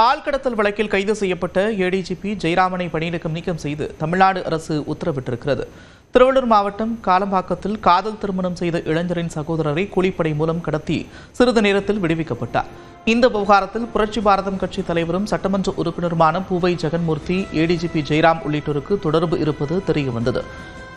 ஆள்கடத்தல் வழக்கில் கைது செய்யப்பட்ட ஏடிஜிபி ஜெயராமனை பணியிடக்கம் செய்து தமிழ்நாடு அரசு உத்தரவிட்டிருக்கிறது. திருவள்ளூர் மாவட்டம் காலம்பாக்கத்தில் காதல் திருமணம் செய்த இளைஞரின் சகோதரரை கூலிப்படை மூலம் கடத்தி சிறிது நேரத்தில் விடுவிக்கப்பட்டார். இந்த விவகாரத்தில் புரட்சி பாரதம் கட்சி தலைவரும் சட்டமன்ற உறுப்பினருமான பூவை ஜெகன்மூர்த்தி, ஏடிஜிபி ஜெயராம் உள்ளிட்டோருக்கு தொடர்பு இருப்பது தெரியவந்தது.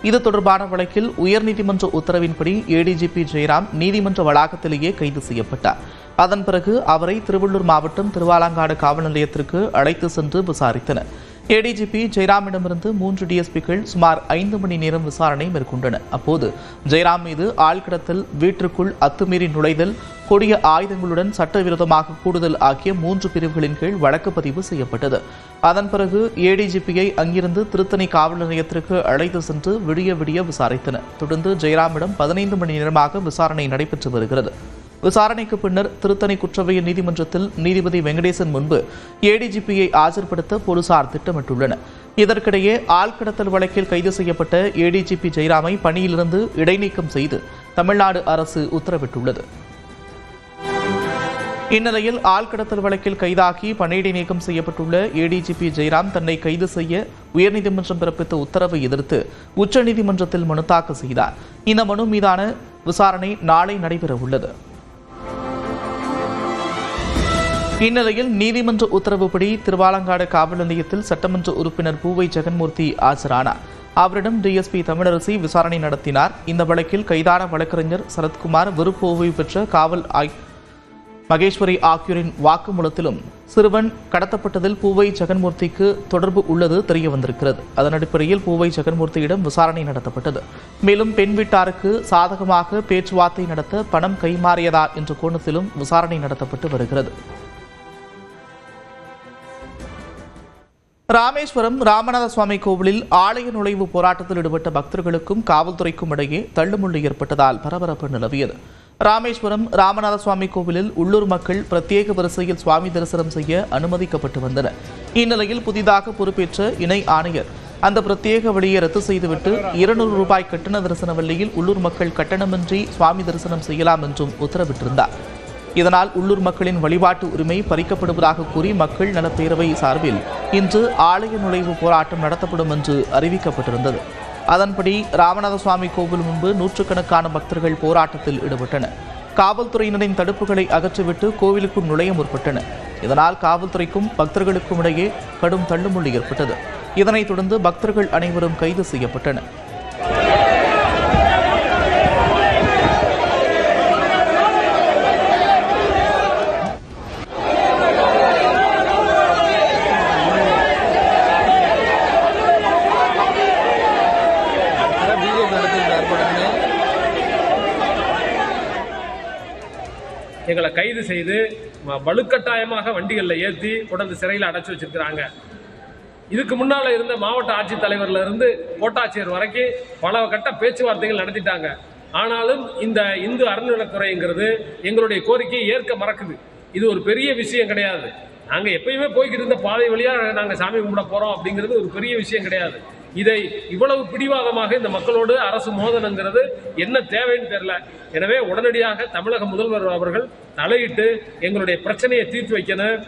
இது தொடர்பான வழக்கில் உயர்நீதிமன்ற உத்தரவின்படி ஏடிஜிபி ஜெயராம் நீதிமன்ற வளாகத்திலேயே கைது செய்யப்பட்டார். அதன் பிறகு அவரை திருவள்ளூர் மாவட்டம் திருவாலங்காடு காவல் நிலையத்திற்கு அழைத்து சென்று விசாரித்தனர். ஏடிஜிபி ஜெயராமிடமிருந்து 3 டிஎஸ்பிக்கள் சுமார் 5 மணி நேரம் விசாரணை மேற்கொண்டனர். அப்போது ஜெயராம் மீது ஆள்கடத்தல், வீட்டிற்குள் அத்துமீறி நுழைதல், கொடிய ஆயுதங்களுடன் சட்டவிரோதமாக கூடுதல் ஆகிய 3 பிரிவுகளின் கீழ் வழக்கு பதிவு செய்யப்பட்டது. அதன் பிறகு ஏடிஜிபியை அங்கிருந்து திருத்தணி காவல் நிலையத்திற்கு அழைத்து சென்று விடிய விசாரித்தனர். தொடர்ந்து ஜெயராமிடம் 15 மணி நேரமாக விசாரணை நடைபெற்று வருகிறது. விசாரணைக்கு பின்னர் திருத்தணி குற்றவியல் நீதிமன்றத்தில் நீதிபதி வெங்கடேசன் முன்பு ஏடிஜிபியை ஆஜர்படுத்த போலீசார் திட்டமிட்டுள்ளனர். இதற்கிடையே ஆள்கடத்தல் வழக்கில் கைது செய்யப்பட்ட ஏடிஜிபி ஜெயராமை பணியிலிருந்து இடைநீக்கம் செய்து தமிழ்நாடு அரசு உத்தரவிட்டுள்ளது. இந்நிலையில் ஆள்கடத்தல் வழக்கில் கைதாகி பணியிடை நீக்கம் செய்யப்பட்டுள்ள ஏடிஜிபி ஜெயராம் தன்னை கைது செய்ய உயர்நீதிமன்றம் பிறப்பித்த உத்தரவை எதிர்த்து உச்சநீதிமன்றத்தில் மனு தாக்கல் செய்தார். இந்த மனு மீதான விசாரணை நாளை நடைபெறவுள்ளது. இந்நிலையில் நீதிமன்ற உத்தரவுப்படி திருவாலங்காடு காவல் நிலையத்தில் சட்டமன்ற உறுப்பினர் பூவை ஜெகன்மூர்த்தி ஆஜரானார். அவரிடம் டிஎஸ்பி தமிழரசி விசாரணை நடத்தினார். இந்த வழக்கில் கைதான வழக்கறிஞர் சரத்குமார், விருப்ப ஓய்வு பெற்ற காவல் மகேஸ்வரி ஆகியோரின் வாக்குமூலத்திலும் சிறுவன் கடத்தப்பட்டதில் பூவை ஜெகன்மூர்த்திக்கு தொடர்பு உள்ளது தெரியவந்திருக்கிறது. அதன் அடிப்படையில் பூவை ஜெகன்மூர்த்தியிடம் விசாரணை நடத்தப்பட்டது. மேலும் பெண் வீட்டாருக்கு சாதகமாக பேச்சுவார்த்தை நடத்த பணம் கைமாறியதா என்ற கோணத்திலும் விசாரணை நடத்தப்பட்டு வருகிறது. ராமேஸ்வரம் ராமநாத சுவாமி கோவிலில் ஆலய நுழைவு போராட்டத்தில் ஈடுபட்ட பக்தர்களுக்கும் காவல்துறைக்கும் இடையே தள்ளுமுள்ளு ஏற்பட்டதால் பரபரப்பு நிலவியது. ராமேஸ்வரம் ராமநாத சுவாமி கோவிலில் உள்ளூர் மக்கள் பிரத்யேக வரிசையில் சுவாமி தரிசனம் செய்ய அனுமதிக்கப்பட்டு வந்தனர். இந்நிலையில் புதிதாக பொறுப்பேற்ற இணை ஆணையர் அந்த பிரத்யேக வழியை ரத்து செய்துவிட்டு 200 ரூபாய் கட்டண தரிசன வழியில் உள்ளூர் மக்கள் கட்டணமின்றி சுவாமி தரிசனம் செய்யலாம் என்றும் உத்தரவிட்டிருந்தார். இதனால் உள்ளூர் மக்களின் வழிபாட்டு உரிமை பறிக்கப்படுவதாக கூறி மக்கள் நலப்பேரவை சார்பில் இன்று ஆலய நுழைவு போராட்டம் நடத்தப்படும் என்று அறிவிக்கப்பட்டிருந்தது. அதன்படி ராமநாத சுவாமி கோவில் முன்பு நூற்றுக்கணக்கான பக்தர்கள் போராட்டத்தில் ஈடுபட்டனர். காவல்துறையினரின் தடுப்புகளை அகற்றிவிட்டு கோவிலுக்குள் நுழைய முற்பட்டனர். இதனால் காவல்துறைக்கும் பக்தர்களுக்கும் இடையே கடும் தள்ளுமுள்ளு ஏற்பட்டது. இதனைத் தொடர்ந்து பக்தர்கள் அனைவரும் கைது செய்யப்பட்டனர். எங்களை கைது செய்து வலுக்கட்டாயமாக வண்டிகளில் ஏற்றி கொண்டு சிறையில் அடைச்சி வச்சிருக்கிறாங்க. இதுக்கு முன்னால் இருந்த மாவட்ட ஆட்சித்தலைவர்ல இருந்து கோட்டாட்சியர் வரைக்கும் பல கட்ட பேச்சுவார்த்தைகள் நடத்திட்டாங்க. ஆனாலும் இந்த இந்து அறநிலையத்துறைங்கிறது எங்களுடைய கோரிக்கையை ஏற்க மறக்குது. இது ஒரு பெரிய விஷயம் கிடையாது. நாங்கள் எப்பயுமே போய்கிட்டு இருந்த பாதை வழியாக நாங்கள் சாமி கும்பிட போகிறோம் அப்படிங்கிறது ஒரு பெரிய விஷயம் கிடையாது. இதை இவ்வளவு பிடிவாதமாக இந்த மக்களோடு அரசு மோதனுங்கிறது என்ன தேவைன்னு தெரியல. எனவே உடனடியாக தமிழக முதல்வர் அவர்கள் தலையிட்டு எங்களுடைய பிரச்சனையை தீர்த்து வைக்கணும்.